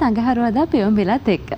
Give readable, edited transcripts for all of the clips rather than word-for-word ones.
අඟහරුවාදා පියුම් වෙලත් එක්ක.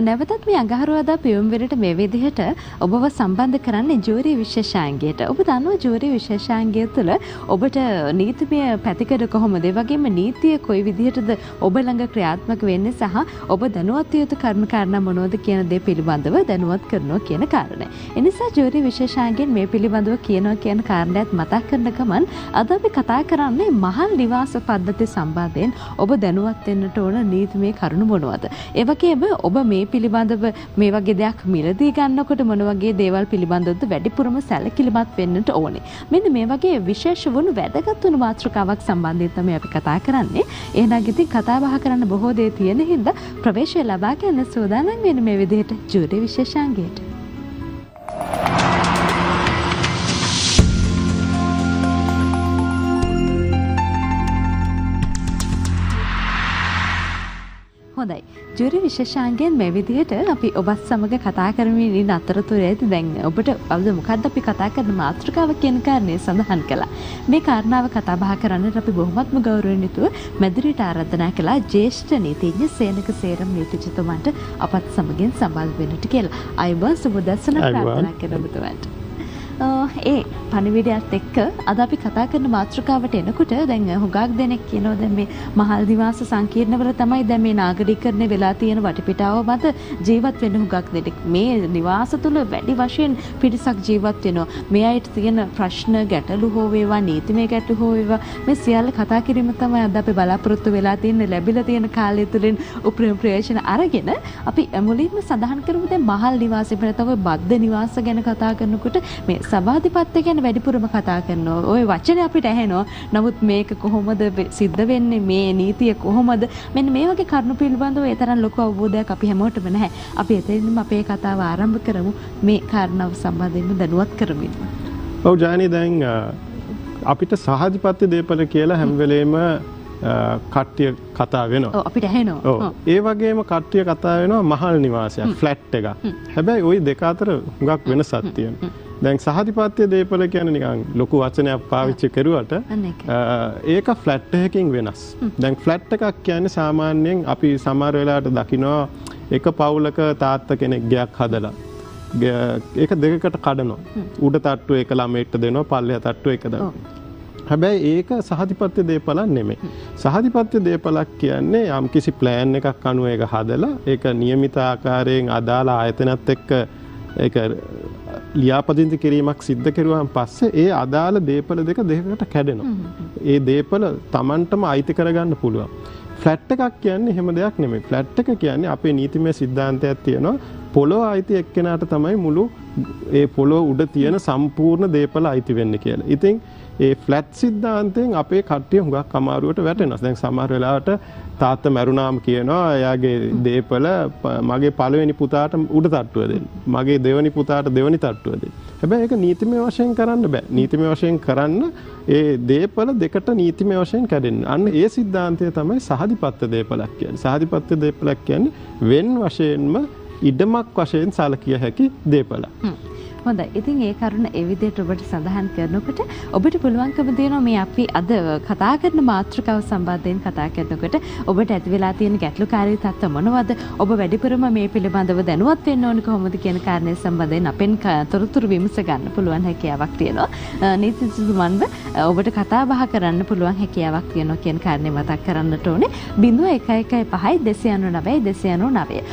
නැවතත් මේ අඟහරුවාදා පියුම් වෙලට මේ විදිහට ඔබව සම්බන්ධ කරන්නේ ජූරි විශේෂාංගයට. ඔබ දන්නවා ජූරි විශේෂාංගය තුළ ඔබට නීතිමය පැතිකඩ කොහොමද? ඒ වගේම නීතිය කොයි විදිහටද ඔබ ළඟ ක්‍රියාත්මක වෙන්නේ සහ ඔබ දැනුවත් යුතු කර්ම කාරණා මොනවද කියන දේ පිළිබඳව දැනුවත් කරනවා කියන කාරණය. එනිසා ජූරි විශේෂාංගයෙන් මේ පිළිබඳව කියනවා කියන කාරණයක් මතක් කරන ගමන් අද අපි කතා කරන්නේ මහල් නිවාස පද්ධති සම්බන්ධයෙන් ඔබ දැනුවත් වෙන්නට ඕන නීතිමය කරුණු මොනවද? ඒ වගේම ඔබ මේ පිළිබඳව මේ වගේ දෙයක් මිලදී ගන්නකොට මොන වගේ දේවල් පිළිබඳවද වැඩිපුරම සැලකිලිමත් වෙන්නට ඕනේ. මෙන්න මේ වගේ විශේෂ වුණු වැදගත් වුණු මාතෘකාවක් සම්බන්ධයෙන් තමයි අපි කතා කරන්නේ. එහෙනම් ඉතින් කතා බහ කරන්න බොහෝ දේ තියෙන හින්දා ප්‍රවේශය ලබා ගන්න සූදානම් වෙන මේ විදිහට ජූරි විශේෂාංගයට. හොඳයි. ජූරි විශේෂාංගයෙන් මේ විදිහට අපි ඔබත් සමග කතා කරමින් ඉන්න අතරතුරේදී දැන් ඔබට මොකද්ද අපි කතා කරන මාතෘකාව කියන කාරණේ සඳහන් කළා. මේ කාරණාව කතා බහ කරන්නට අපි බොහොමත්ම ගෞරවයෙන් යුතුව මැදිරියට ආරාධනා කළා ජ්‍යෙෂ්ඨ නීතිඥ සේනක සේරම් නීතිඥතුමන්ට අපත් සමගින් සම්බන්ධ වෙන්නට කියලා. අයබෝන් සුබ දර්ශන ප්‍රාර්ථනා කරන ඔබතුමන්ට. ඒ පණිවිඩයත් එක්ක අද අපි කතා කරන මාතෘකාවට එනකොට දැන් හුඟක් දෙනෙක් කියනවා දැන් මේ මහල් නිවාස සංකීර්ණවල තමයි දැන් මේ නාගරිකකරණය වෙලා තියෙන වටපිටාව මත ජීවත් වෙන්න හුඟක් දෙනෙක් මේ නිවාස තුල වැඩි වශයෙන් පිරිසක් ජීවත් වෙනවා. මේ අයට තියෙන ප්‍රශ්න ගැටලු හෝ වේවා නීතිමය ගැටලු හෝ වේවා මේ සියල්ල කතා කිරීම තමයි අද අපි බලාපොරොත්තු වෙලා තියෙන්නේ. ලැබිලා තියෙන කාලය තුලින් උපරිම ප්‍රයෝජන අරගෙන අපි මුලින්ම සඳහන් කරමු දැන් මහල් නිවාසෙ නැත්නම් බද්ධ නිවාස ගැන කතා කරනකොට මේ සභාධිපත්‍ය ගැන වැඩිපුරම කතා කරනවා. ওই වචනේ අපිට ඇහෙනවා. නමුත් මේක කොහොමද සිද්ධ වෙන්නේ? මේ නීතිය කොහොමද? මෙන්න මේ වගේ කරුණු පිළිබඳව ඒ තරම් ලොකු අවබෝධයක් අපි හැමෝටම නැහැ. අපි එතනින්ම අපේ කතාව ආරම්භ කරමු මේ කාරණාව සම්බන්ධයෙන් දැනුවත් කරමින්. ඔව් ජානි දැන් අපිට සහාධිපත්‍ය දීපල කියලා හැම වෙලේම කට්ටිය කතා වෙනවා. ඔව් අපිට ඇහෙනවා. ඔව් ඒ වගේම කට්ටිය කතා වෙනවා මහල් නිවාසයක් ෆ්ලැට් එකක්. හැබැයි ওই දෙක අතර හුඟක් වෙනසක් තියෙනවා. දැන් සහාධිපත්‍ය දීපල කියන්නේ නිකන් ලොකු වචනයක් පාවිච්චි කරුවට ඒක ෆ්ලැට් එකකින් වෙනස්. දැන් ෆ්ලැට් එකක් කියන්නේ සාමාන්‍යයෙන් අපි සමහර වෙලාවට දකිනවා එක පවුලක තාත්තා කෙනෙක් ගයක් හදලා ඒක දෙකකට කඩනවා. උඩ තට්ටුව එක ළමයට දෙනවා පල්ලෙහා තට්ටුව එක දානවා. හැබැයි ඒක සහාධිපත්‍ය දීපලක් නෙමෙයි. සහාධිපත්‍ය දීපලක් කියන්නේ යම්කිසි ප්ලෑන් එකක් අනුව ඒක හදලා ඒක නියමිත ආකාරයෙන් අදාළ ආයතනත් එක්ක ඒක ලියාපදිංචි කිරීමක් සිද්ධ කරුවාන් පස්සේ ඒ අදාළ දීපල දෙක දෙකකට කැඩෙනවා. ඒ දීපල Tamanටම අයිති කරගන්න පුළුවන්. ෆ්ලැට් එකක් කියන්නේ එහෙම දෙයක් නෙමෙයි. ෆ්ලැට් එක කියන්නේ අපේ නීතිමය સિદ્ધාන්තයක් තියෙනවා. පොළොව අයිති එක්කෙනාට තමයි මුළු ඒ පොළොව උඩ තියෙන සම්පූර්ණ දීපල අයිති වෙන්නේ කියලා. ඉතින් ඒ ෆ්ලැට් સિદ્ધාන්තයෙන් අපේ කට්ටිය හුඟක් අමාරුවට වැටෙනවා. දැන් සමහර වෙලාවට තාත්තා මැරුණාම කියනවා එයාගේ දීපල මගේ පළවෙනි පුතාට උඩ තට්ටුව දෙන්න. මගේ දෙවෙනි පුතාට දෙවෙනි තට්ටුව දෙන්න. හැබැයි ඒක නීතිමය වශයෙන් කරන්න බෑ. නීතිමය වශයෙන් කරන්න ඒ දීපල දෙකට නීතිමය වශයෙන් කැඩෙන්න. අන්න ඒ સિદ્ધාන්තය තමයි සහාධිපත්‍ය දීපලක් කියන්නේ. සහාධිපත්‍ය දීපලක් කියන්නේ වෙන් වශයෙන්ම ඉඩමක් වශයෙන් සැලකිය හැකි දීපලක්. හොඳයි. ඉතින් ඒ කරුණ ඒ විදිහට ඔබට සඳහන් කරනකොට ඔබට පුළුවන්කම දෙනවා මේ අපි අද කතා කරන මාතෘකාව සම්බන්ධයෙන් කතා කරනකොට ඔබට ඇති වෙලා තියෙන ගැටලුකාරී තත්ත්ව මොනවද? ඔබ වැඩිපුරම මේ පිළිබඳව දැනුවත් වෙන්න ඕන කොහොමද කියන කාරණේ සම්බන්ධයෙන් අපෙන් තොරතුරු විමස ගන්න පුළුවන් හැකියාවක් තියෙනවා. නීතිඥතුමන්ව ඔබට කතා බහ කරන්න පුළුවන් හැකියාවක් තියෙනවා කියන කාරණේ මතක් කරන්නට ඕනේ. 0115 299 299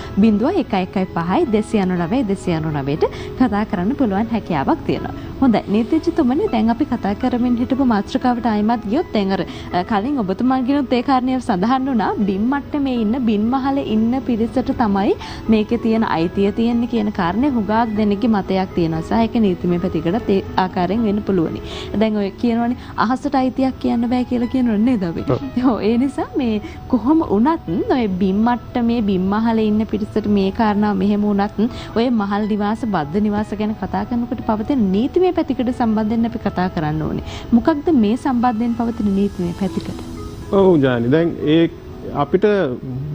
0115 කතා කරන්න පුළුවන් හැකියාවක් තියෙනවා. හොඳයි. නීතිඥතුමනි දැන් අපි කතා කරමින් හිටපු මාතෘකාවට ආයිමත් ගියොත් දැන් අර කලින් ඔබතුමාගෙනුත් ඒ කාරණේ සඳහන් වුණා බිම් මට්ටමේ ඉන්න බිම් මහලේ ඉන්න පිරිසට තමයි මේකේ තියෙන අයිතිය තියෙන්නේ කියන කාරණේ හුඟක් දෙනෙක්ගේ මතයක් තියෙනවා. සහ ඒක නීතිමය පැතිකඩත් ඒ ආකාරයෙන් වෙන්න පුළුවනි. දැන් ඔය කියනවනේ අහසට අයිතියක් කියන්න බෑ කියලා කියනවනේ නේද අපි. ඔව් ඒ නිසා මේ කොහොම වුණත් ඔය බිම් මට්ටමේ බිම් මහලේ ඉන්න පිරිසට මේ කාරණා මෙහෙම වුණත් ඔය මහල් නිවාස බද්ධ නිවාස ගැන කතා කරනකොට පවතින නීතිමය පැතිකඩ සම්බන්ධයෙන් අපි කතා කරන්න ඕනේ. මොකක්ද මේ සම්බන්ධයෙන් පවතින නීතිමය පැතිකඩ? ඔව් ජානි දැන් ඒ අපිට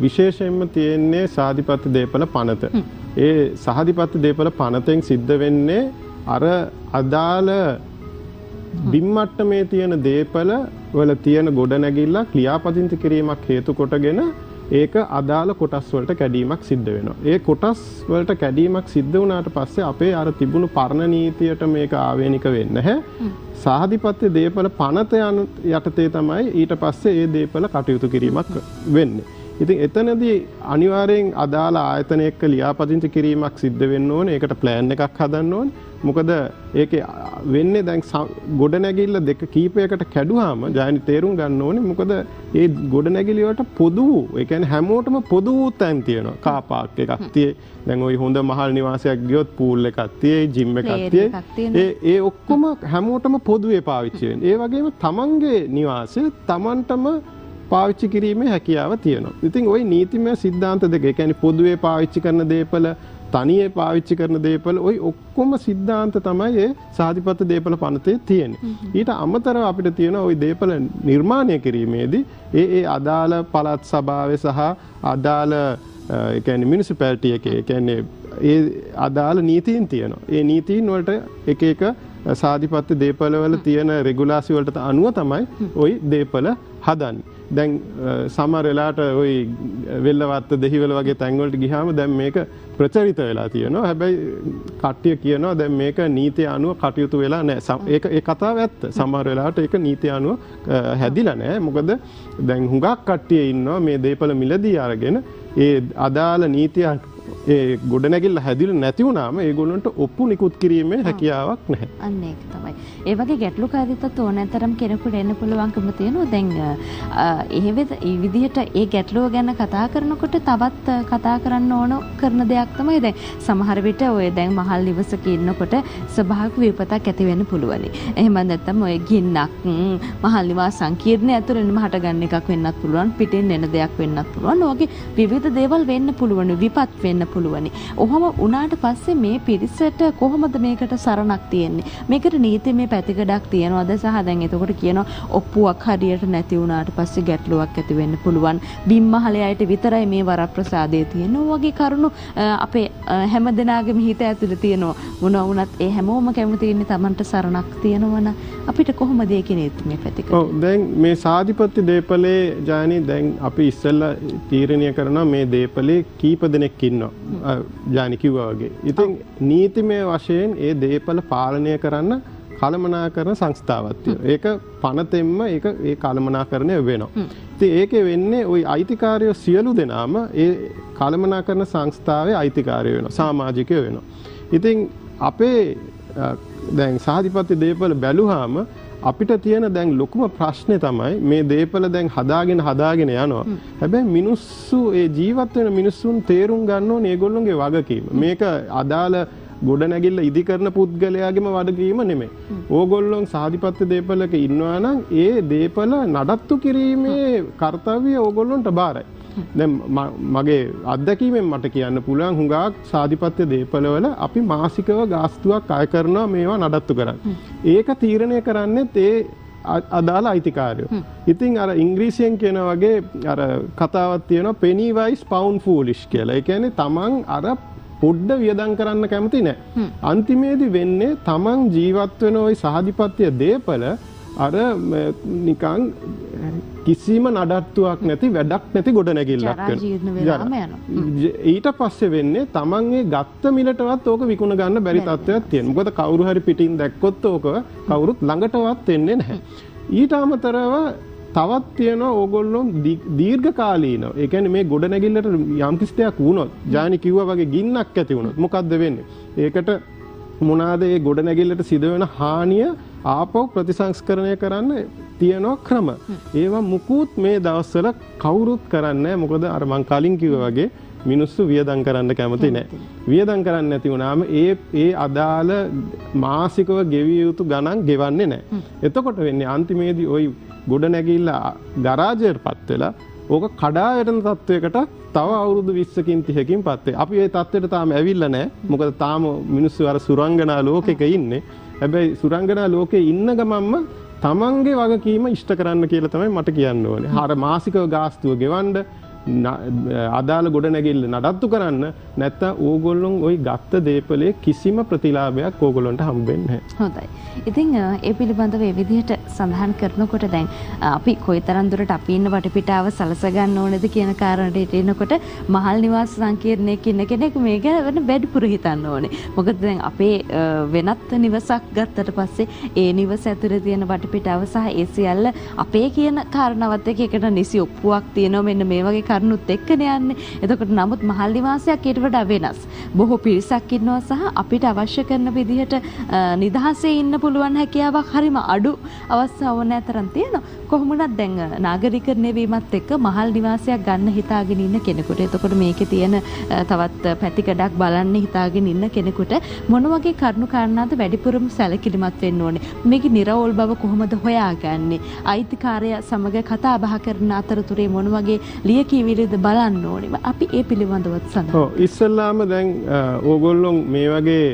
විශේෂයෙන්ම තියෙන්නේ සාධිපත්‍ය දීපල පනත. ඒ සාධිපත්‍ය දීපල පනතෙන් සිද්ධ වෙන්නේ අර අදාළ බිම් මට්ටමේ තියෙන දීපල වල තියෙන ගොඩනැගිල්ලක් ලියාපදිංචි කිරීමක් හේතු කොටගෙන ඒක අදාළ කොටස් වලට කැඩීමක් සිද්ධ වෙනවා. ඒ කොටස් වලට කැඩීමක් සිද්ධ වුණාට පස්සේ අපේ අර තිබුණු පරණ නීතියට මේක ආවේනික වෙන්නේ නැහැ. සාධිපත්‍ය දේපල පනත යන යටතේ තමයි ඊට පස්සේ ඒ දේපල කටයුතු කිරීමක් වෙන්නේ. ඉතින් එතනදී අනිවාර්යෙන් අදාළ ආයතන එක්ක ලියාපදිංචි කිරීමක් සිද්ධ වෙන්න ඕනේ. ඒකට ප්ලෑන් එකක් හදන්න ඕනේ. මොකද ඒකේ වෙන්නේ දැන් ගොඩනැගිල්ල දෙක කීපයකට කැඩුවාම ජයනි තේරුම් ගන්න ඕනේ. මොකද ඒ ගොඩනැගිලි වලට පොදු ඒ කියන්නේ හැමෝටම පොදු තැන් තියෙනවා. කාර් පාක් එකක් තියෙයි. දැන් ওই හොඳ මහල් නිවාසයක් ගියොත් පූල් එකක් තියෙයි, ජිම් එකක් තියෙයි. ඒ ඔක්කොම හැමෝටම පොදුවේ පාවිච්චි වෙන්නේ. ඒ වගේම තමන්ගේ නිවාසය තමන්ටම පාවිච්චි කිරීමේ හැකියාව තියෙනවා. ඉතින් ওই නීතිමය સિદ્ધාන්ත දෙක, ඒ කියන්නේ පොදුවේ පාවිච්චි කරන දේපල, තනියේ පාවිච්චි කරන දේපල, ওই ඔක්කොම સિદ્ધාන්ත තමයි ඒ සාධිපත්‍ය දේපල පනතේ තියෙන්නේ. ඊට අමතරව අපිට තියෙන ওই දේපල නිර්මාණය කිරීමේදී ඒ අදාළ පළාත් සභාවේ සහ අදාළ ඒ කියන්නේ මියුනිසිපැලිටි එකේ, ඒ කියන්නේ ඒ අදාළ නීතීන් තියෙනවා. ඒ නීතීන් වලට එක එක සාධිපත්‍ය දේපල වල තියෙන රෙගුලාසි වලට අනුව තමයි ওই දේපල හදන්නේ. දැන් සමහර වෙලාවට ওই වෙල්ලවත්ත දෙහිවල වගේ තැන් වලට ගියාම දැන් මේක ප්‍රචලිත වෙලා තියෙනවා. හැබැයි කට්ටිය කියනවා දැන් මේක නීතිය අනුව කටයුතු වෙලා නැහැ. ඒ කතාව ඇත්ත. සමහර වෙලාවට ඒක නීතිය අනුව හැදිලා නැහැ. මොකද දැන් හුඟක් කට්ටිය ඉන්නවා මේ දේපල මිලදී අරගෙන ඒ අදාළ නීතිය ඒ ගොඩනැගිල්ල හැදිලා නැති වුණාම ඒගොල්ලන්ට ඔප්පු නිකුත් කිරීමේ හැකියාවක් නැහැ. අන්න ඒක තමයි. ඒ වගේ ගැටලුකාරීත්වත ඕනතරම් කෙනෙකුට එන්න පුළුවන්කම තියෙනවා. දැන් ඒ විදිහට ඒ ගැටලුව ගැන කතා කරනකොට තවත් කතා කරන්න ඕන කරන දෙයක් තමයි දැන් සමහර විට ඔය දැන් මහල් නිවසක ඉන්නකොට ස්වභාවික විපතක් ඇති වෙන්න පුළුවනි. එහෙම නැත්නම් ඔය ගින්නක් මහල් නිවාස සංකීර්ණය ඇතුළෙන්ම හටගන්න එකක් වෙන්නත් පුළුවන්. පිටින් එන දෙයක් වෙන්නත් පුළුවන්. ඔයගේ විවිධ දේවල් වෙන්න පුළුවන්. විපත් වෙන්න පුළුවනි. ඔහොම උනාට පස්සේ මේ පිරිසට කොහොමද මේකට සරණක් තියෙන්නේ? මේකට නීතිමය පැතිකඩක් තියනවාද? සහ දැන් එතකොට කියනවා ඔප්පුවක් හරියට නැති වුණාට පස්සේ ගැටලුවක් ඇති වෙන්න පුළුවන්. බිම්මහලේ අයට විතරයි මේ වරප්‍රසාදයේ තියෙන. වගේ කරුණු අපේ හැමදෙනාගේම හිත ඇතුලේ තියෙනවා. මොනවා වුණත් ඒ හැමෝම කැමති ඉන්නේ Tamanට සරණක් තියෙනවනම් අපිට කොහොමද ඒකේ නීතිමය පැතිකඩ? ඔව් දැන් මේ සාධිපත්‍ය දේපලේ ජානි දැන් අපි ඉස්සෙල්ලා තීරණය කරනවා මේ දේපලේ කීප දෙනෙක් ඉන්නවා. ජානි කිව්වා වගේ. ඉතින් නීතිමය වශයෙන් ඒ දේපල පාලනය කරන්න කළමනාකරන සංස්ථාවක් තියෙනවා. ඒක පනතෙන්ම ඒ කළමනාකරණය වෙනවා. ඉතින් ඒකේ වෙන්නේ ওই අයිතිකාරයෝ සියලු දෙනාම ඒ කළමනාකරන සංස්ථාවේ අයිතිකාරයෝ වෙනවා. සමාජිකයෝ වෙනවා. ඉතින් අපේ දැන් සාධිපත්‍ය දේපල බැලුවාම අපිට තියෙන දැන් ලොකුම ප්‍රශ්නේ තමයි මේ දේපල දැන් හදාගෙන යනවා. හැබැයි මිනිස්සු ඒ ජීවත් වෙන මිනිස්සුන් තේරුම් ගන්න ඕනේ ඒගොල්ලොන්ගේ වගකීම. මේක අදාළ ගොඩනැගිල්ල ඉදි කරන පුද්ගලයාගේම වගකීම නෙමෙයි. ඕගොල්ලොන් සාධිපත්‍ය දේපලක ඉන්නවා නම් ඒ දේපල නඩත්තු කිරීමේ කාර්යය ඕගොල්ලොන්ට බාරයි. දැන් මගේ අත්දැකීමෙන් මට කියන්න පුළුවන් හුඟක් සාධිපත්‍ය දේපලවල අපි මාසිකව ගාස්තුවක් අය කරනවා මේවා නඩත්තු කරන්න. ඒක තීරණය කරන්නේත් ඒ අදාළ අයිතිකාරයෝ. ඉතින් අර ඉංග්‍රීසියෙන් කියන වගේ අර කතාවක් තියෙනවා penny wise pound foolish කියලා. ඒ කියන්නේ තමන් අර පොඩ්ඩ වියදම් කරන්න කැමති නැහැ. අන්තිමේදී වෙන්නේ තමන් ජීවත් වෙන ওই සාධිපත්‍ය දේපල අර නිකන් කිසිම නඩත්තුවක් නැති වැඩක් නැති ගොඩනැගිල්ලක් වෙනවා. ඊට පස්සේ වෙන්නේ තමන් ඒ ගත්ත මිලටවත් ඕක විකුණ ගන්න බැරි තත්ත්වයක් තියෙනවා. මොකද කවුරු හරි පිටින් දැක්කොත් ඕක කවුරුත් ළඟටවත් එන්නේ නැහැ. ඊට අමතරව තවත් තියෙනවා ඕගොල්ලෝ දීර්ඝකාලීනව. ඒ කියන්නේ මේ ගොඩනැගිල්ලට යම් කිසි දෙයක් වුණොත්, ජානි කිව්වා වගේ ගින්නක් ඇති වුණොත් මොකද්ද වෙන්නේ? ඒකට මොනවාද ඒ ගොඩනැගිල්ලට සිදුවෙන හානිය ආපහු ප්‍රතිසංස්කරණය කරන්න තියෙන ක්‍රම. ඒවා මුකුත් මේ දවස්වල කවුරුත් කරන්නේ නැහැ. මොකද අර මං කලින් කිව්වා වගේ මිනිස්සු වියදම් කරන්න කැමති නැහැ. වියදම් කරන්නේ නැති වුණාම ඒ අදාළ මාසිකව ගෙවිය යුතු ගණන් ගෙවන්නේ නැහැ. එතකොට වෙන්නේ අන්තිමේදී ওই ගොඩනැගිල්ල ගරාජයටපත් වෙලා ඕක කඩා වැටෙන තත්වයකට තව අවුරුදු 20කින් 30කින් පත් වෙයි. අපි ඒ තත්ත්වයට තාම ඇවිල්ලා නැහැ. මොකද තාම මිනිස්සු අර සුරංගනා ලෝකෙක ඉන්නේ. හැබැයි සුරංගනා ලෝකේ ඉන්න ගමන්ම තමන්ගේ වගකීම ඉෂ්ට කරන්න කියලා තමයි මට කියන්න ඕනේ. අර මාසිකව ගාස්තුව ගෙවන්න අදාළ ගොඩනැගිල්ල නඩත්තු කරන්න නැත්නම් ඕගොල්ලොන් ওই ගත්ත දේපලේ කිසිම ප්‍රතිලාභයක් ඕගොල්ලොන්ට හම්බෙන්නේ නැහැ. හොඳයි. ඉතින් ඒ පිළිබඳව මේ විදිහට සඳහන් කරනකොට දැන් අපි කොයිතරම් දුරට අපි ඉන්න වටපිටාව සලස ගන්න ඕනේද කියන කාරණේට එනකොට මහල් නිවාස සංකීර්ණයක ඉන්න කෙනෙක් මේක වෙන වැඩිපුර හිතන්න ඕනේ. මොකද දැන් අපේ වෙනත් නිවසක් ගත්තට පස්සේ ඒ නිවස ඇතුලේ තියෙන වටපිටාව සහ ඒ සියල්ල අපේ කියන කාරණාවත් එක්ක එකට නිසි ඔප්පුවක් තියෙනවා මෙන්න මේ වගේ කරුණුත් එක්කනේ යන්නේ. එතකොට නමුත් මහල් නිවාසයක් ඊට වඩා වෙනස්. බොහෝ පිරිසක් ඉන්නවා සහ අපිට අවශ්‍ය කරන විදිහට නිදහසේ ඉන්න පුළුවන් හැකියාවක් හරිම අඩු අවස්ථාව නැතරම් තියෙනවා. කොහොමුණත් දැන් නාගරිකරණය වීමත් එක්ක මහල් නිවාසයක් ගන්න හිතාගෙන ඉන්න කෙනෙකුට එතකොට මේකේ තියෙන තවත් පැතිකඩක් බලන්න හිතාගෙන ඉන්න කෙනෙකුට මොන වගේ කරුණු කාරණාද වැඩිපුරම සැලකිලිමත් වෙන්න ඕනේ? මේකේ නිර්වෝල් බව කොහොමද හොයාගන්නේ? අයිතිකාරය සමග කතා බහ කරන අතරතුරේ මොන වගේ ලියකියවිලිද බලන්න ඕනේ? අපි ඒ පිළිබඳව සඳහන්. ඔව් ඉස්සෙල්ලාම දැන් ඕගොල්ලෝ මේ වගේ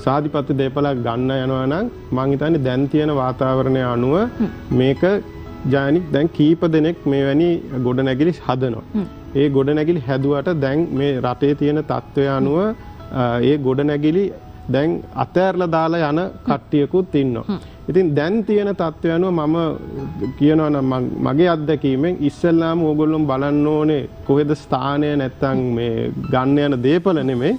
සාධිපත්‍ය දේපලක් ගන්න යනවා නම් මං හිතන්නේ දැන් තියෙන වාතාවරණය අනුව මේක ජානික් දැන් කීප දෙනෙක් මේවැනි ගොඩනැගිලි හදනවා. ඒ ගොඩනැගිලි හැදුවට දැන් මේ රටේ තියෙන තත්ත්වය අනුව ඒ ගොඩනැගිලි දැන් අතෑරලා දාලා යන කට්ටියකුත් ඉන්නවා. ඉතින් දැන් තියෙන තත්ත්වය අනුව මම කියනවා නම් මගේ අත්දැකීමෙන් ඉස්සෙල්ලාම ඕගොල්ලෝ බලන්න ඕනේ කොහෙද ස්ථානය නැත්තම් මේ ගන්න යන දේපල නෙමෙයි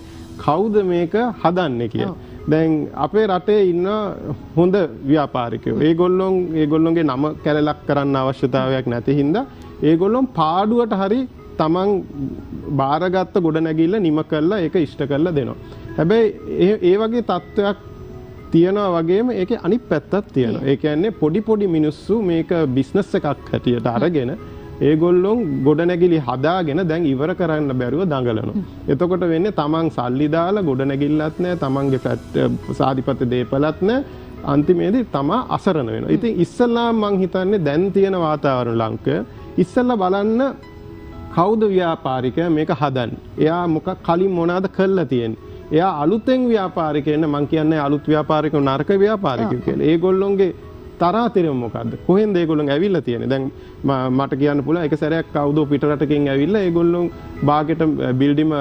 කවුද මේක හදන්නේ කියලා. දැන් අපේ රටේ ඉන්න හොඳ ව්‍යාපාරිකයෝ. ඒගොල්ලොන්ගේ නම කැලලක් කරන්න අවශ්‍යතාවයක් නැති හින්දා ඒගොල්ලොන් පාඩුවට හරි තමන් බාරගත්ත ගොඩනැගිල්ල නිම කරලා ඒක ඉෂ්ට කරලා දෙනවා. හැබැයි ඒ වගේ තත්ත්වයක් තියනවා වගේම ඒකේ අනිත් පැත්තක් තියෙනවා. ඒ කියන්නේ පොඩි මිනිස්සු මේක බිස්නස් එකක් හැටියට අරගෙන ඒගොල්ලොන් ගොඩනැගිලි හදාගෙන දැන් ඉවර කරන්න බැරුව දඟලනවා. එතකොට වෙන්නේ තමන් සල්ලි දාලා ගොඩනැගිල්ලත් නැහැ, තමන්ගේ ෆ්ලැට් සාධිපත්‍ය දේපලත් නැහැ. අන්තිමේදී තමා අසරණ වෙනවා. ඉතින් ඉස්සල්ලාම මං හිතන්නේ දැන් තියෙන වාතාවරණ ලංකය ඉස්සල්ලා බලන්න කවුද ව්‍යාපාරිකයා මේක හදන්නේ. එයා කලින් මොනවාද කරලා තියෙන්නේ. එයා අලුතෙන් ව්‍යාපාරිකයෙන්න මං කියන්නේ අලුත් ව්‍යාපාරිකයෝ නරක ව්‍යාපාරිකයෝ කියලා. ඒගොල්ලොන්ගේ තරාතිරම මොකද්ද? කොහෙන්ද ඒගොල්ලෝ ඇවිල්ලා තියෙන්නේ? දැන් මට කියන්න පුළුවන් එක සැරයක් කවුදෝ පිටරටකින් ඇවිල්ලා ඒගොල්ලෝ බාගෙට බිල්ඩිම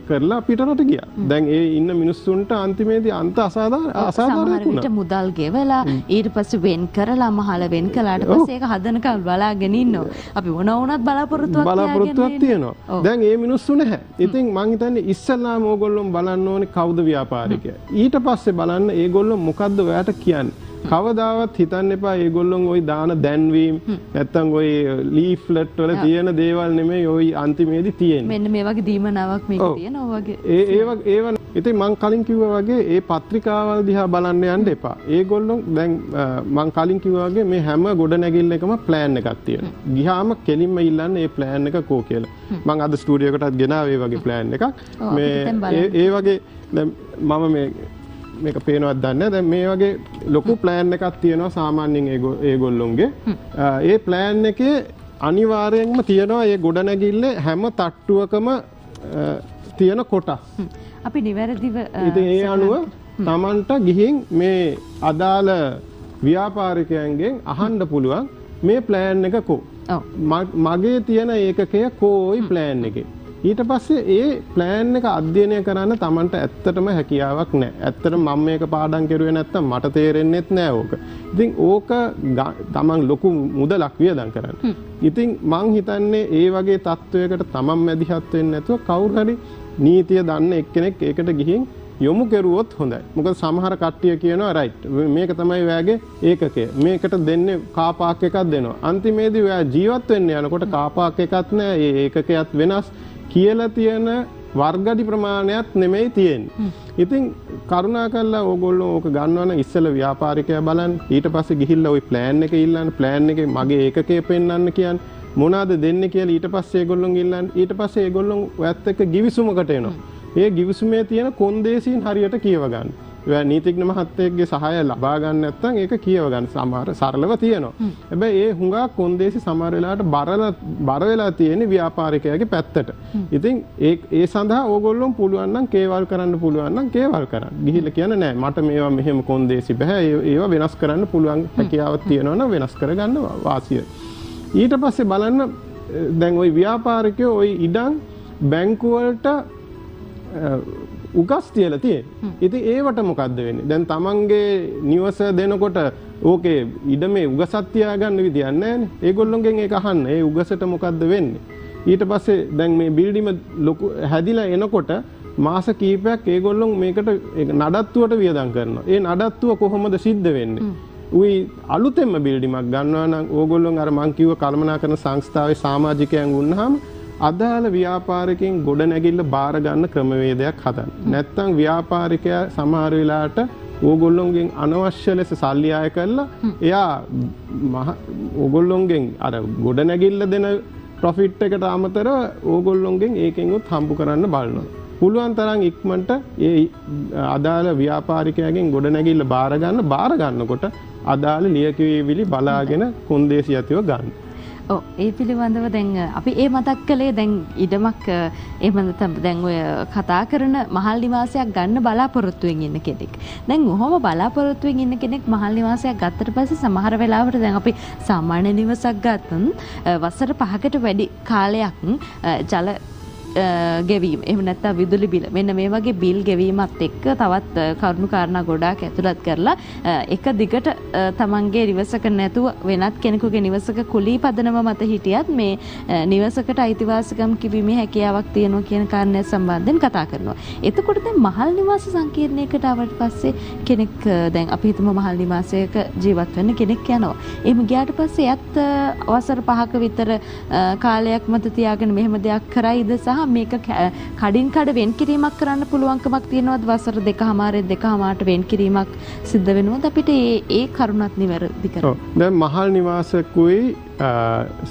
කරලා පිටරට ගියා. දැන් ඒ ඉන්න මිනිස්සුන්ට අන්තිමේදී අන්ත අසාධාරණයක් වුණා. මුදල් ගෙවලා ඊට පස්සේ වෙන් කරලා මහල වෙන් කළාට පස්සේ ඒක හදනකම් බලාගෙන ඉන්නවා. අපි මොන වුණත් බලාපොරොත්තුවක් තියෙනවා. දැන් ඒ මිනිස්සු නැහැ. ඉතින් මං හිතන්නේ ඉස්සල්ලාම ඕගොල්ලෝ බලන්න ඕනේ කවුද ව්‍යාපාරිකයා. ඊට පස්සේ බලන්න ඒගොල්ලෝ මොකද්ද ඔයාට කියන්නේ. කවදාවත් හිතන්න එපා ඒගොල්ලොන් ওই දාන දැන්වීම නැත්තම් ওই ලීෆ්ලට් වල තියෙන දේවල් නෙමෙයි ওই අන්තිමේදී තියෙන්නේ. මෙන්න මේ වගේ දීමනාවක් මේක තියෙනවා වගේ. ඒව ඉතින් මං කලින් කිව්වා වගේ ඒ පත්‍රිකාවල් දිහා බලන්න යන්න එපා. ඒගොල්ලොන් දැන් මං කලින් කිව්වා වගේ මේ හැම ගොඩනැගිල්ල එකම ප්ලෑන් එකක් තියෙනවා. ගියාම කෙලින්ම ඉල්ලන්නේ මේ ප්ලෑන් එක කෝ කියලා. මං අද ස්ටුඩියෝ එකටත් ගෙනාවේ ඒ වගේ ප්ලෑන් එකක්. මේ ඒ වගේ දැන් මම මේක පේනවත් දන්නේ දැන් මේ වගේ ලොකු ප්ලෑන් එකක් තියෙනවා සාමාන්‍යයෙන් ඒගොල්ලොන්ගේ. ඒ ප්ලෑන් එකේ අනිවාර්යයෙන්ම තියෙනවා මේ ගොඩනැගිල්ලේ හැම තට්ටුවකම තියෙන කොටස්. අපි නිවැරදිව ඉතින් ඒ අනුව Tamanට ගිහින් මේ අදාළ ව්‍යාපාරිකයන්ගෙන් අහන්න පුළුවන් මේ ප්ලෑන් එක කෝ. මගේ තියෙන ඒකකය කෝයි ප්ලෑන් එකේ. ඊට පස්සේ ඒ ප්ලෑන් එක අධ්‍යයනය කරන්න Tamanට ඇත්තටම හැකියාවක් නැහැ. ඇත්තටම මම මේක පාඩම් කරුවේ නැත්තම් මට තේරෙන්නෙත් නැහැ ඕක. ඉතින් ඕක Taman ලොකු මුදලක් වියදම් කරන්න. ඉතින් මං හිතන්නේ ඒ වගේ තත්වයකට Taman මැදිහත් වෙන්නේ නැතුව කවුරු හරි නීතිය දන්න එක්කෙනෙක් ඒකට ගිහින් යොමු කෙරුවොත් හොඳයි. මොකද සමහර කට්ටිය කියනවා රයිට් මේක තමයි ඔයාගේ ඒකකය. මේකට දෙන්නේ කාපාක් එකක් දෙනවා. අන්තිමේදී ඔයා ජීවත් වෙන්න යනකොට කාපාක් එකක් නැහැ. ඒ ඒකකයත් වෙනස්. කියලා තියෙන වර්ගඩි ප්‍රමාණයක් නෙමෙයි තියෙන්නේ. ඉතින් කරුණාකරලා ඕගොල්ලෝ ඕක ගන්නවා නම් ඉස්සෙල්ලා ව්‍යාපාරිකයා බලන්න. ඊට පස්සේ ගිහිල්ලා ওই ප්ලෑන් එක ඉල්ලන්න. ප්ලෑන් එකේ මගේ ඒකකේ පෙන්වන්න කියන්නේ මොනවාද දෙන්නේ කියලා ඊට පස්සේ ඒගොල්ලොන් ඉල්ලන්න. ඊට පස්සේ ඒගොල්ලොන් ඔයත් එක්ක ගිවිසුමකට එනවා. ඒ ගිවිසුමේ තියෙන කොන්දේසීන් හරියට කියව ගන්න. ඔයා නීතිඥ මහත්තයෙක්ගේ සහාය ලබා ගන්න නැත්නම් ඒක කියව ගන්න. සමහර සරලව තියෙනවා. හැබැයි ඒ හුඟා කොන්දේසි සමහර වෙලාවට බර වෙලා තියෙන ව්‍යාපාරිකයාගේ පැත්තට. ඉතින් ඒ සඳහා ඕගොල්ලෝ පුළුවන් නම් කේවල් කරන්න පුළුවන් නම් කේවල් කරන්න. ගිහිල්ලා කියන නෑ මට මේවා මෙහෙම කොන්දේසි බෑ. ඒවා වෙනස් කරන්න පුළුවන් හැකියාවක් තියෙනවා නම් වෙනස් කරගන්න වාසිය. ඊට පස්සේ බලන්න දැන් ওই ව්‍යාපාරිකයෝ ওই ඉඩම් බැංකු වලට උගස් තියලා තියෙන්නේ. ඉතින් ඒවට මොකද්ද වෙන්නේ? දැන් තමන්ගේ නිවස දෙනකොට ඕකේ ඉඩමේ උගසක් තියාගන්න විදියක් නැහැනේ. ඒගොල්ලොන්ගෙන් ඒක අහන්න. ඒ උගසට මොකද්ද වෙන්නේ? ඊට පස්සේ දැන් මේ බිල්ඩිම ලොකු හැදිලා එනකොට මාස කීපයක් ඒගොල්ලොන් මේකට නඩත්තුවට වියදම් කරනවා. ඒ නඩත්තුව කොහොමද සිද්ධ වෙන්නේ? උයි අලුතෙන්ම බිල්ඩිමක් ගන්නවා නම් ඕගොල්ලොන් අර මං කිව්ව කළමනාකරන සංස්ථාවේ සමාජිකයන් වුණාම අදාළ ව්‍යාපාරිකයන් ගොඩ නැගිල්ල බාර ගන්න ක්‍රමවේදයක් හදන්න. නැත්තම් ව්‍යාපාරිකයා සමහර වෙලාවට ඕගොල්ලොන්ගෙන් අනවශ්‍ය ලෙස සල්ලි ආය කරලා එයා ඕගොල්ලොන්ගෙන් අර ගොඩ නැගිල්ල දෙන ප්‍රොෆිට් එකට අමතරව ඕගොල්ලොන්ගෙන් ඒකෙන් උත් හම්බ කරන්න බලනවා. පුළුවන් තරම් ඉක්මනට ඒ අදාළ ව්‍යාපාරිකයාගෙන් ගොඩ නැගිල්ල බාර ගන්නකොට අදාළ ලියකියවිලි බලාගෙන කොන්දේසියතිව ගන්න. ඔව් ඒ පිළිබඳව දැන් අපි ඒ මතක් කළේ දැන් ඉඩමක් එහෙම නැත්නම් දැන් ඔය කතා කරන මහල් නිවාසයක් ගන්න බලාපොරොත්තුවෙන් ඉන්න කෙනෙක්. දැන් ඔහොම බලාපොරොත්තුවෙන් ඉන්න කෙනෙක් මහල් නිවාසයක් ගත්තට පස්සේ සමහර වෙලාවට දැන් අපි සාමාන්‍ය නිවසක් ගත්තොත් වසර 5කට වැඩි කාලයක් ජල ගෙවීම එහෙම නැත්නම් විදුලි බිල මෙන්න මේ වගේ බිල් ගෙවීමත් එක්ක තවත් කරුණු කාරණා ගොඩාක් ඇතුළත් කරලා එක දිගට තමන්ගේ නිවසක නැතුව වෙනත් කෙනෙකුගේ නිවසක කුලී පදනම මත හිටියත් මේ නිවසකට අයිතිවාසිකම් කිවීමේ හැකියාවක් තියෙනවා කියන කාරණය සම්බන්ධයෙන් කතා කරනවා. එතකොට දැන් මහල් නිවාස සංකීර්ණයකට ආවට පස්සේ කෙනෙක් දැන් අපි හිතමු මහල් නිවාසයක ජීවත් වෙන්න කෙනෙක් යනවා. එහෙම ගියාට පස්සේ යත් අවසර 5ක විතර කාලයක් මත තියාගෙන මෙහෙම දෙයක් කරයිද සහ මේක කඩින් කඩ වෙන් කිරීමක් කරන්න පුළුවන්කමක් තියෙනවද? වසර 2.5 වෙන් කිරීමක් සිද්ධ වෙනවද අපිට ඒ කරුණත් නිවැරදි කරගන්න? දැන් මහල් නිවාසකුයි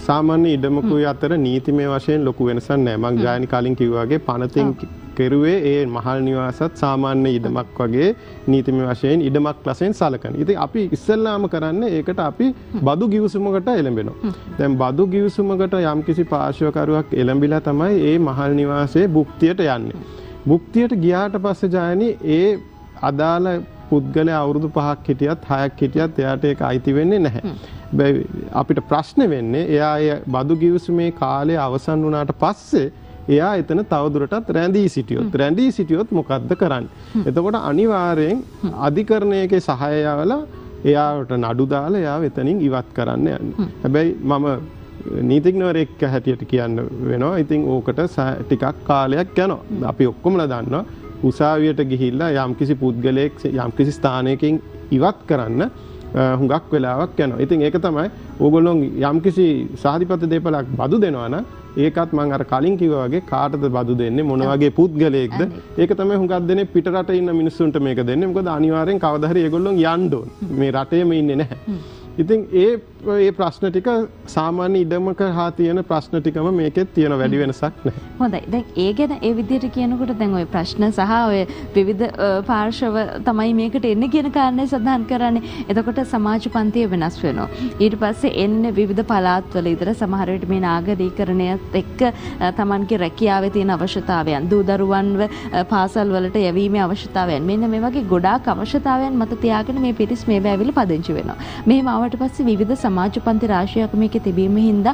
සාමාන්‍ය ඉඩමකුයි අතර නීතිමය වශයෙන් ලොකු වෙනසක් නැහැ. මම ගායනි කලින් කිව්වා වගේ පනතින් කෙරුවේ ඒ මහල් නිවාසත් සාමාන්‍ය ඉඩමක් වගේ නීතිමය වශයෙන් ඉඩමක් වශයෙන් සලකන. ඉතින් අපි ඉස්සෙල්ලාම කරන්නේ ඒකට අපි බදු ගිවිසුමකට එළඹෙනවා. දැන් බදු ගිවිසුමකට යම්කිසි පාර්ශ්වකරුවක් එළඹිලා තමයි ඒ මහල් නිවාසයේ භුක්තියට යන්නේ. භුක්තියට ගියාට පස්සේ ජායනි ඒ අදාළ පුද්ගලයා අවුරුදු 5ක් හිටියත් 6ක් හිටියත් එයාට ඒක අයිති වෙන්නේ නැහැ. අපිට ප්‍රශ්නේ වෙන්නේ එයා ඒ බදු ගිවිසුමේ කාලය අවසන් වුණාට පස්සේ එයා එතන තවදුරටත් රැඳී සිටියොත් මොකද්ද කරන්නේ? එතකොට අනිවාර්යෙන් අධිකරණයේ සහාය යවලා එයාට නඩු දාලා එයාව එතනින් ඉවත් කරන්න යන්නේ. හැබැයි මම නීතිඥවරයෙක් හැටියට කියන්න වෙනවා. ඉතින් ඕකට ටිකක් කාලයක් යනවා. අපි ඔක්කොමලා දන්නවා උසාවියට ගිහිල්ලා යම්කිසි පුද්ගලයෙක් යම්කිසි ස්ථානයකින් ඉවත් කරන්න හුඟක් වෙලාවක් යනවා. ඉතින් ඒක තමයි ඕගොල්ලෝ යම්කිසි සාධිපත්‍ය දේපලක් බදු දෙනවා නම් ඒකත් මම අර කලින් කිව්වා වගේ කාටද බදු දෙන්නේ මොන වගේ පුද්ගලයෙක්ද ඒක තමයි හුඟක් දෙනේ පිට රටේ ඉන්න මිනිස්සුන්ට මේක දෙන්නේ. මොකද අනිවාර්යෙන් කවදා හරි ඒගොල්ලෝ යන්න ඕන. මේ රටේම ඉන්නේ නැහැ. ඉතින් ඒ ප්‍රශ්න ටික සාමාන්‍ය ඉඩමක හා තියෙන ප්‍රශ්න ටිකම මේකෙත් තියෙන වැඩි වෙනසක් නැහැ. හොඳයි. දැන් ඒ ගැන ඒ විදිහට කියනකොට දැන් ওই ප්‍රශ්න සහ ඔය විවිධ පාර්ශව තමයි මේකට එන්නේ කියන කාරණේ සඳහන් කරන්නේ. එතකොට සමාජ පන්තිය වෙනස් වෙනවා. ඊට පස්සේ එන්නේ විවිධ පළාත්වල ඉදර සමහර විට මේ නාගරීකරණයත් එක්ක Tamanගේ රැකියාවේ තියෙන අවශ්‍යතාවයන්, දූ දරුවන්ව පාසල් වලට යැවීමේ අවශ්‍යතාවයන් මෙන්න මේ වගේ ගොඩාක් අවශ්‍යතාවයන් මත තියාගෙන මේ පිරිස් මේ බෑවිල පදිංචි වෙනවා. මෙහෙම ආවට පස්සේ විවිධ සමාජ පන්ති රාශියක් මේකේ තිබීම හින්දා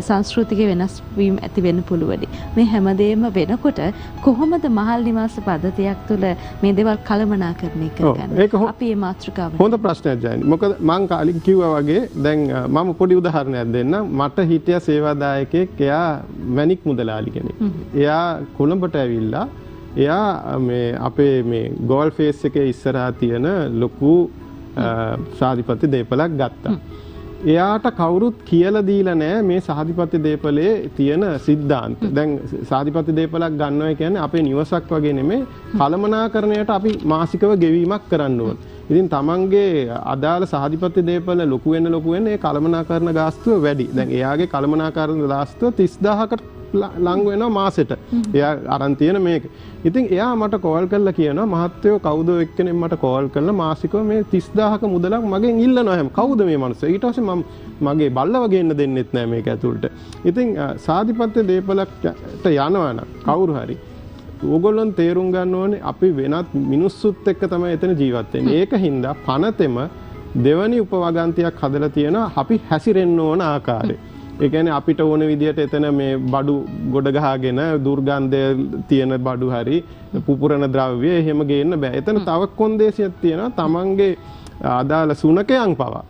සංස්කෘතික වෙනස් වීම ඇති වෙන්න පුළුවනි. මේ හැමදේම වෙනකොට කොහොමද මහල් නිවාස පද්ධතියක් තුළ මේ දේවල් කළමනාකරණය කරගන්නේ? අපි මේ මාතෘකාව හොඳ ප්‍රශ්නයක් ජයනි. මොකද මං කලින් කිව්වා වගේ දැන් මම පොඩි උදාහරණයක් දෙන්නම්. මට හිටිය සේවාදායකයෙක් එයා මැණික් මුදලාලි කෙනෙක්. එයා කොළඹට ඇවිල්ලා එයා මේ අපේ මේ ගෝල් ෆේස් එකේ ඉස්සරහා තියෙන ලොකු සාධිපත්‍ය දේපලක් ගත්තා. එයාට කවුරුත් කියලා දීලා නැහැ මේ සාධිපත්‍ය දේපලේ තියෙන સિદ્ધාන්ත. දැන් සාධිපත්‍ය දේපලක් ගන්නවා කියන්නේ අපේ නිවසක් වගේ නෙමෙයි කළමනාකරණයට අපි මාසිකව ගෙවීමක් කරන්න ඕන. ඉතින් තමන්ගේ අදාළ සාධිපත්‍ය දේපල ලොකු වෙන්න ඒ කළමනාකරණ ගාස්තුව වැඩි. දැන් එයාගේ කළමනාකරණ ගාස්තුව 30000කට ලං වෙනවා මාසෙට. එයා අරන් තියෙන මේක. ඉතින් එයා මට කෝල් කරලා කියනවා මහත්තයෝ කවුද එක්කෙනෙක් මට කෝල් කරලා මාසිකව මේ 30000ක මුදලක් මගෙන් ඉල්ලනවා හැම. කවුද මේ මිනිස්සු? ඊට පස්සේ මම මගේ බල්ලව ගේන්න දෙන්නෙත් නෑ මේක ඇතුළට. ඉතින් සාධිපත්‍ය දේපලකට යනවා නම් කවුරු හරි ඕගොල්ලොන් තේරුම් ගන්න ඕනේ අපි වෙනත් මිනිස්සුත් එක්ක තමයි එතන ජීවත් වෙන්නේ. ඒක හින්දා පනතෙම දෙවනි උපවගන්තියක් හදලා තියෙනවා අපි හැසිරෙන්න ඕන ආකාරය. ඒ කියන්නේ අපිට ඕන විදියට එතන මේ බඩු ගොඩ ගහගෙන දුර්ගන්ධය තියෙන බඩු හරි පුපුරන ද්‍රව්‍ය එහෙම ගේන්න බෑ. එතන තව කොන්දේසියක් තියෙනවා තමන්ගේ අදාළ සුනකයන් පවා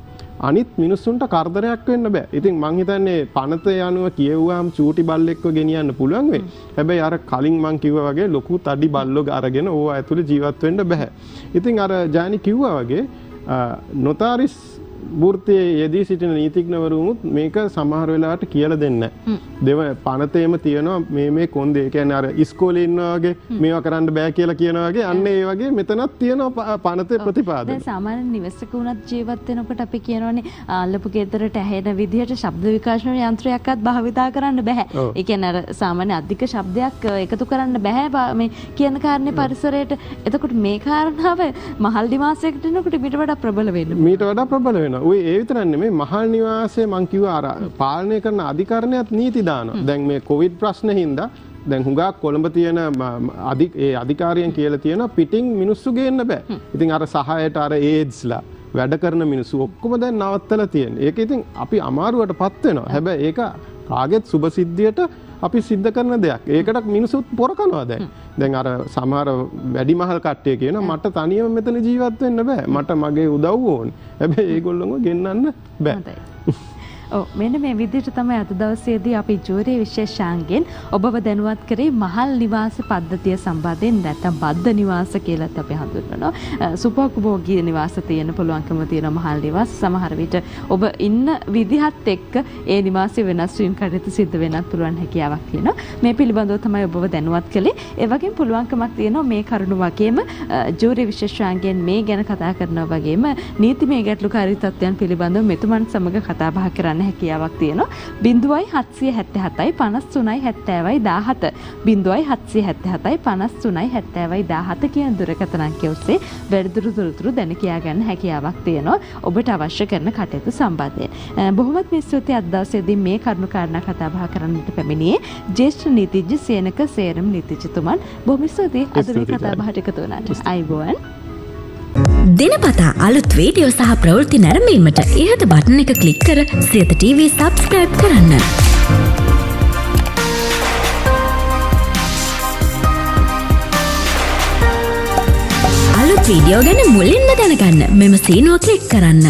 අනිත් මිනිස්සුන්ට කරදරයක් වෙන්න බෑ. ඉතින් මං හිතන්නේ පනත යනුව කියවුවාම චූටි බල්ලෙක්ව ගෙනියන්න පුළුවන් වෙයි. හැබැයි අර කලින් මං කිව්වා වගේ ලොකු තඩි බල්ලෝ අරගෙන ඕවා ඇතුලේ ජීවත් වෙන්න බෑ. ඉතින් අර ජානි කිව්වා වගේ නොතාරිස් වෘත්තයේ යෙදී සිටින නීතිඥවරුමුත් මේක සමහර වෙලාවට කියලා දෙන්නේ නැහැ. පනතේම තියෙනවා මේ කොන්දේ. ඒ කියන්නේ අර ඉස්කෝලේ ඉන්නවා වගේ මේවා කරන්න බෑ කියලා කියනවා වගේ අන්න ඒ වගේ මෙතනත් තියෙනවා පනතේ ප්‍රතිපාදන. දැන් සාමාන්‍ය නිවසක උනත් ජීවත් වෙනකොට අපි කියනෝනේ අල්ලපු ගෙදරට ඇහෙන විදිහට ශබ්ද විකාශන යන්ත්‍රයක්වත් භාවිතා කරන්න බෑ. ඒ කියන්නේ අර සාමාන්‍ය අධික ශබ්දයක් එකතු කරන්න බෑ මේ කියන කාරණේ පරිසරයට. එතකොට මේ කාරණාව මහල් නිවාසයකට එනකොට ඊට වඩා ප්‍රබල වෙනවා. මීට වඩා ප්‍රබල වෙනවා. ඔය ඒ විතරක් නෙමෙයි මහල් නිවාසයේ මං කිව්වා අර පාලනය කරන අධිකරණයත් නීති දානවා. දැන් මේ කොවිඩ් ප්‍රශ්නේ හින්දා දැන් හුඟක් කොළඹ තියෙන ඒ අධිකාරියන් කියලා තියෙනවා පිටින් මිනිස්සු ගේන්න බෑ. ඉතින් අර සහායට අර ඒඩ්ස්ලා වැඩ කරන මිනිස්සු ඔක්කොම දැන් නවත්තලා තියෙනවා. ඒක ඉතින් අපි අමාරුවටපත් වෙනවා. හැබැයි ඒක කාගෙත් සුබසිද්ධියට අපි සිද්ධ කරන දෙයක්. ඒකට මිනිස්සුත් පොර කනවා දැන්. දැන් අර සමහර වැඩිමහල් කට්ටිය කියනවා මට තනියම මෙතන ජීවත් වෙන්න බෑ. මට මගේ උදව්ව ඕනේ. හැබැයි ඒගොල්ලෝව ගෙන්නන්න බෑ. මෙන්න මේ විදිහට තමයි අද දවසේදී අපි ජූරි විශේෂාංගෙන් ඔබව දැනුවත් කරේ මහල් නිවාස පද්ධතිය සම්බන්ධයෙන් නැත්නම් බද්ධ නිවාස කියලාත් අපි හඳුන්වනවා. සුපෝපභෝගී නිවාස තියෙන පුළුවන්කම තියෙන මහල් නිවාස සමහර විට ඔබ ඉන්න විදිහත් එක්ක ඒ නිවාසය වෙනස් වීම කටයුතු සිද්ධ වෙන්නත් පුළුවන් හැකියාවක් තියෙනවා. මේ පිළිබඳව තමයි ඔබව දැනුවත් කළේ. ඒ වගේම පුළුවන්කමක් තියෙනවා මේ කරුණු වගේම ජූරි විශේෂාංගෙන් මේ ගැන කතා කරනවා වගේම නීතිමය ගැටලුකාරී තත්ත්වයන් පිළිබඳව මෙතුමන් සමග කතා බහ කරන්න හැකියාවක් තියෙනවා. 0777යි 53යි 70යි 17 කියන දුරකථන අංකය ඔස්සේ වැඩිදුර තොරතුරු දැන කියා ගන්න හැකියාවක් තියෙනවා. ඔබට අවශ්‍ය කරන කටයුතු සම්බන්ධයෙන්. බොහොමත් ස්තුතියි අද දවසේදී මේ කරුණු කාරණා කතා බහ කරන්නට පැමිණියේ ජ්‍යෙෂ්ඨ නීතිඥ සේනක සේරම් නීතිඥතුමන්. බොහොම ස්තුතියි අද මේ කතා බහට එකතු වුණාට. අයබෝවන්. දිනපතා අලුත් වීඩියෝ සහ ප්‍රවෘත්ති නැරඹීමට ඉහත බටන් එක ක්ලික් කර සියත TV සබ්ස්ක්‍රයිබ් කරන්න. අලුත් වීඩියෝ ගැන මුලින්ම දැනගන්න මෙම සීනුව ක්ලික් කරන්න.